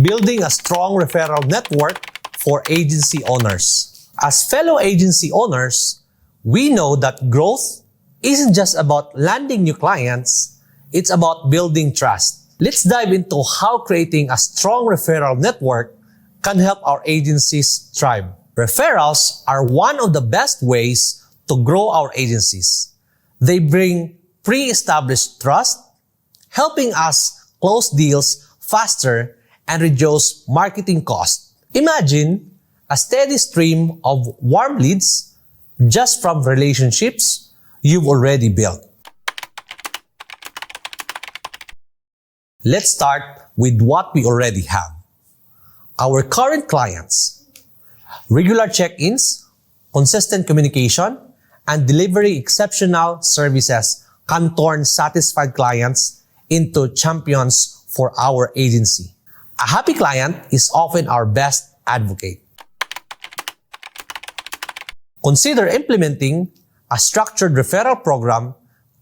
Building a strong referral network for agency owners. As fellow agency owners, we know that growth isn't just about landing new clients, it's about building trust. Let's dive into how creating a strong referral network can help our agencies thrive. Referrals are one of the best ways to grow our agencies. They bring pre-established trust, helping us close deals faster and reduce marketing costs. Imagine a steady stream of warm leads just from relationships you've already built. Let's start with what we already have. Our current clients. Regular check-ins, consistent communication, and delivering exceptional services can turn satisfied clients into champions for our agency. A happy client is often our best advocate. Consider implementing a structured referral program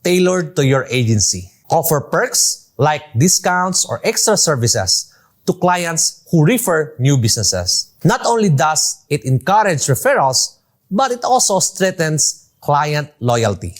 tailored to your agency. Offer perks like discounts or extra services to clients who refer new businesses. Not only does it encourage referrals, but it also strengthens client loyalty.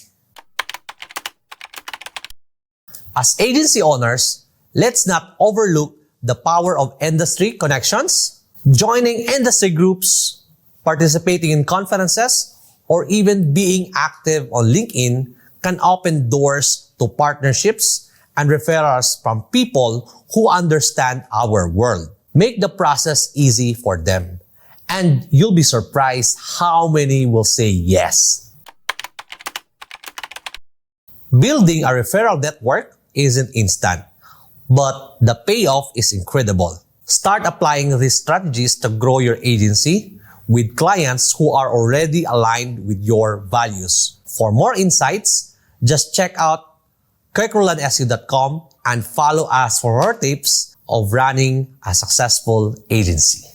As agency owners, let's not overlook the power of industry connections. Joining industry groups, participating in conferences, or even being active on LinkedIn can open doors to partnerships and referrals from people who understand our world. Make the process easy for them, and you'll be surprised how many will say yes. Building a referral network isn't instant, but the payoff is incredible. Start applying these strategies to grow your agency with clients who are already aligned with your values. For more insights, just check out KherkRoldanSU.com and follow us for more tips of running a successful agency.